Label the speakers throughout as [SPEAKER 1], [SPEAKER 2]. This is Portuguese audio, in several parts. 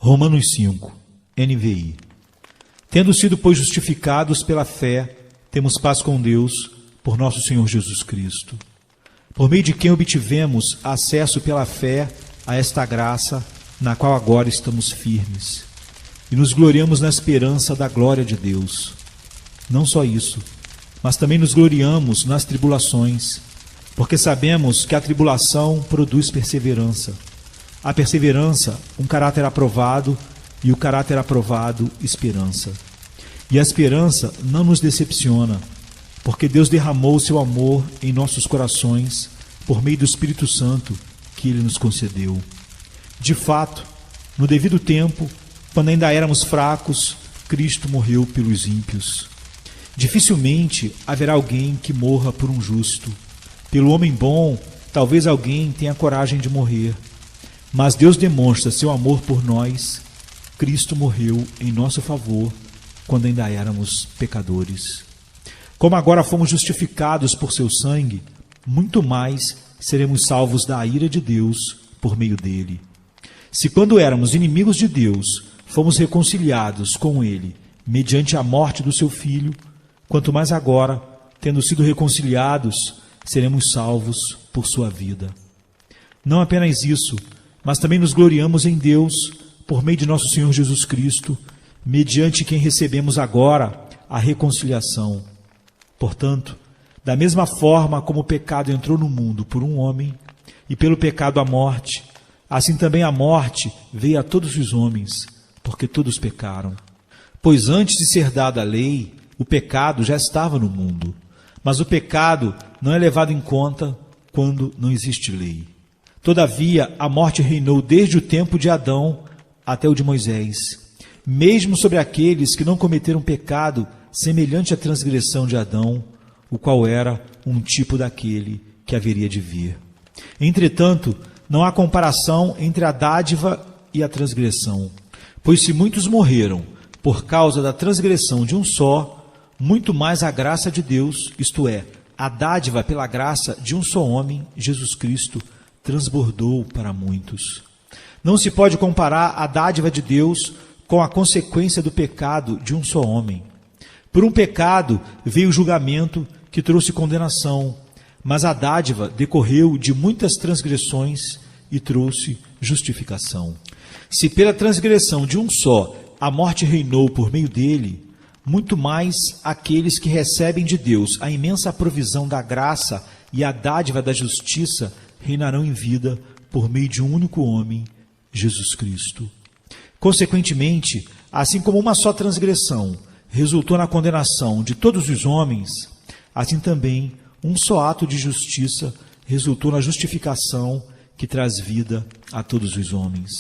[SPEAKER 1] Romanos 5, NVI. Tendo sido, pois, justificados pela fé, temos paz com Deus, por nosso Senhor Jesus Cristo, por meio de quem obtivemos acesso pela fé a esta graça, na qual agora estamos firmes, e nos gloriamos na esperança da glória de Deus. Não só isso, mas também nos gloriamos nas tribulações, porque sabemos que a tribulação produz perseverança. A perseverança, um caráter aprovado, e o caráter aprovado, esperança. E a esperança não nos decepciona, porque Deus derramou o seu amor em nossos corações por meio do Espírito Santo que Ele nos concedeu. De fato, no devido tempo, quando ainda éramos fracos, Cristo morreu pelos ímpios. Dificilmente haverá alguém que morra por um justo. Pelo homem bom, talvez alguém tenha coragem de morrer. Mas Deus demonstra seu amor por nós. Cristo morreu em nosso favor quando ainda éramos pecadores. Como agora fomos justificados por seu sangue, muito mais seremos salvos da ira de Deus por meio dele. Se quando éramos inimigos de Deus, fomos reconciliados com ele mediante a morte do seu Filho, quanto mais agora, tendo sido reconciliados, seremos salvos por sua vida. Não apenas isso, mas também nos gloriamos em Deus, por meio de nosso Senhor Jesus Cristo, mediante quem recebemos agora a reconciliação. Portanto, da mesma forma como o pecado entrou no mundo por um homem, e pelo pecado a morte, assim também a morte veio a todos os homens, porque todos pecaram. Pois antes de ser dada a lei, o pecado já estava no mundo, mas o pecado não é levado em conta quando não existe lei. Todavia, a morte reinou desde o tempo de Adão até o de Moisés, mesmo sobre aqueles que não cometeram pecado semelhante à transgressão de Adão, o qual era um tipo daquele que haveria de vir. Entretanto, não há comparação entre a dádiva e a transgressão, pois se muitos morreram por causa da transgressão de um só, muito mais a graça de Deus, isto é, a dádiva pela graça de um só homem, Jesus Cristo, transbordou para muitos. Não se pode comparar a dádiva de Deus com a consequência do pecado de um só homem. Por um pecado veio o julgamento que trouxe condenação, mas a dádiva decorreu de muitas transgressões e trouxe justificação. Se pela transgressão de um só a morte reinou por meio dele, muito mais aqueles que recebem de Deus a imensa provisão da graça e a dádiva da justiça reinarão em vida por meio de um único homem, Jesus Cristo. Consequentemente, assim como uma só transgressão resultou na condenação de todos os homens, assim também um só ato de justiça resultou na justificação que traz vida a todos os homens.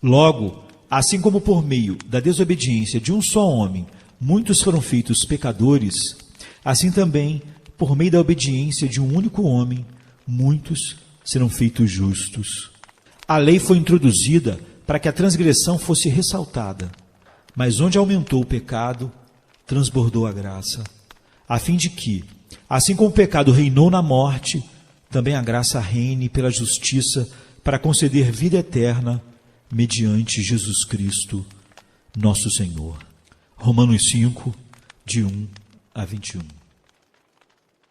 [SPEAKER 1] Logo, assim como por meio da desobediência de um só homem muitos foram feitos pecadores, assim também, por meio da obediência de um único homem, muitos serão feitos justos. A lei foi introduzida para que a transgressão fosse ressaltada, mas onde aumentou o pecado, transbordou a graça, a fim de que, assim como o pecado reinou na morte, também a graça reine pela justiça para conceder vida eterna mediante Jesus Cristo, nosso Senhor. Romanos 5, de 1 a 21.